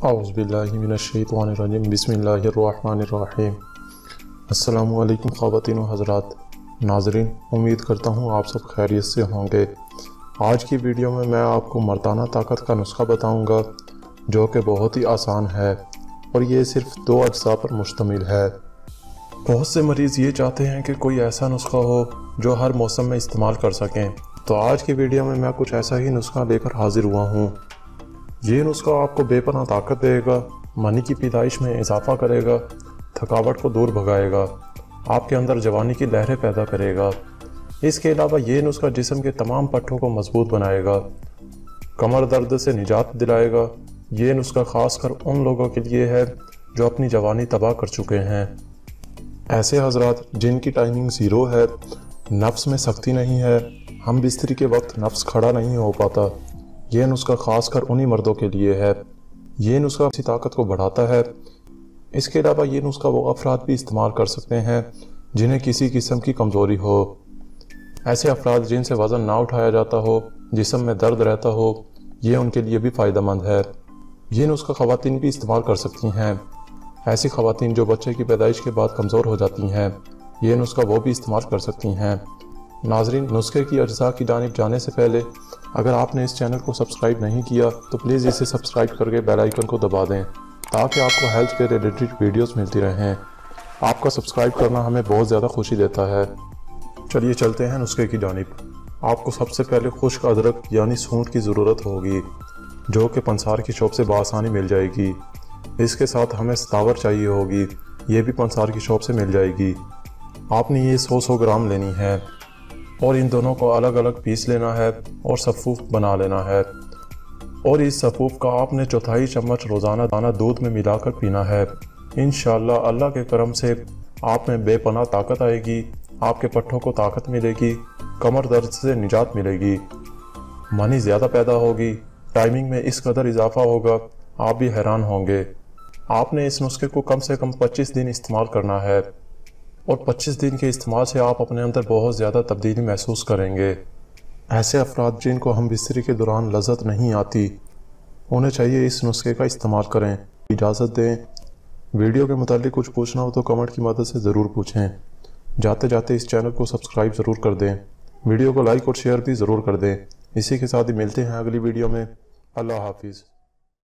औज़ुबिल्लाहिमिनश्शैतानिर्रजीम बिस्मिल्लाहिर्रहमानिर्रहीम। अस्सलामु अलैकुम ख़वातीन व हज़रात। नाज़रीन, उम्मीद करता हूँ आप सब खैरियत से होंगे। आज की वीडियो में मैं आपको मर्दाना ताकत का नुस्खा बताऊँगा जो कि बहुत ही आसान है और ये सिर्फ 2 अज्जा पर मुश्तमिल है। बहुत से मरीज़ ये चाहते हैं कि कोई ऐसा नुस्खा हो जो हर मौसम में इस्तेमाल कर सकें, तो आज की वीडियो में मैं कुछ ऐसा ही नुस्खा लेकर हाजिर हुआ हूँ। ये नुस्खा आपको बेपनाह ताकत देगा, मनी की पैदाइश में इजाफा करेगा, थकावट को दूर भगाएगा, आपके अंदर जवानी की लहरें पैदा करेगा। इसके अलावा ये नुस्खा जिस्म के तमाम पट्टों को मजबूत बनाएगा, कमर दर्द से निजात दिलाएगा। ये नुस्खा खासकर उन लोगों के लिए है जो अपनी जवानी तबाह कर चुके हैं। ऐसे हजरात जिनकी टाइमिंग ज़ीरो है, नफ्स में सख्ती नहीं है, हम बिस्तरी के वक्त नफ्स खड़ा नहीं हो पाता, ये नुस्खा खासकर उन्हीं मर्दों के लिए है। ये नुस्खा अपनी ताकत को बढ़ाता है। इसके अलावा ये नुस्खा वो अफराद भी इस्तेमाल कर सकते हैं जिन्हें किसी किस्म की कमज़ोरी हो। ऐसे अफराद जिनसे वज़न ना उठाया जाता हो, जिस्म में दर्द रहता हो, ये उनके लिए भी फ़ायदेमंद है। ये नुस्खा ख़वातीन भी इस्तेमाल कर सकती हैं। ऐसी ख़वातीन जो बच्चे की पैदाइश के बाद कमज़ोर हो जाती हैं, ये नुस्खा वो भी इस्तेमाल कर सकती हैं। नाज़रीन, नुस्खे की अज्जा की जानिब जाने से पहले अगर आपने इस चैनल को सब्सक्राइब नहीं किया तो प्लीज़ इसे सब्सक्राइब करके बेल आइकन को दबा दें ताकि आपको हेल्थ के रिलेटेड वीडियोस मिलती रहें। आपका सब्सक्राइब करना हमें बहुत ज़्यादा खुशी देता है। चलिए चलते हैं नुस्खे की जानिब। आपको सबसे पहले खुश्क अदरक यानी सूंठ की ज़रूरत होगी जो कि पंसार की शॉप से बआसानी मिल जाएगी। इसके साथ हमें सतावर चाहिए होगी, ये भी पंसार की शॉप से मिल जाएगी। आपने ये 100 ग्राम लेनी है और इन दोनों को अलग अलग पीस लेना है और सफ़ूफ बना लेना है। और इस सफ़ूफ का आपने 1/4 चम्मच रोज़ाना दाना दूध में मिलाकर पीना है। इंशाअल्लाह अल्लाह के करम से आप में बेपनाह ताकत आएगी, आपके पट्टों को ताकत मिलेगी, कमर दर्द से निजात मिलेगी, मनी ज़्यादा पैदा होगी, टाइमिंग में इस कदर इजाफा होगा आप भी हैरान होंगे। आपने इस नुस्खे को कम से कम 25 दिन इस्तेमाल करना है और 25 दिन के इस्तेमाल से आप अपने अंदर बहुत ज़्यादा तब्दीली महसूस करेंगे। ऐसे अफराद जिनको हम बिस्तरी के दौरान लज़्ज़त नहीं आती, उन्हें चाहिए इस नुस्खे का इस्तेमाल करें। इजाज़त दें। वीडियो के मुतालिक कुछ पूछना हो तो कमेंट की मदद से ज़रूर पूछें। जाते जाते इस चैनल को सब्सक्राइब ज़रूर कर दें। वीडियो को लाइक और शेयर भी ज़रूर कर दें। इसी के साथ ही मिलते हैं अगली वीडियो में। अल्लाह हाफिज़।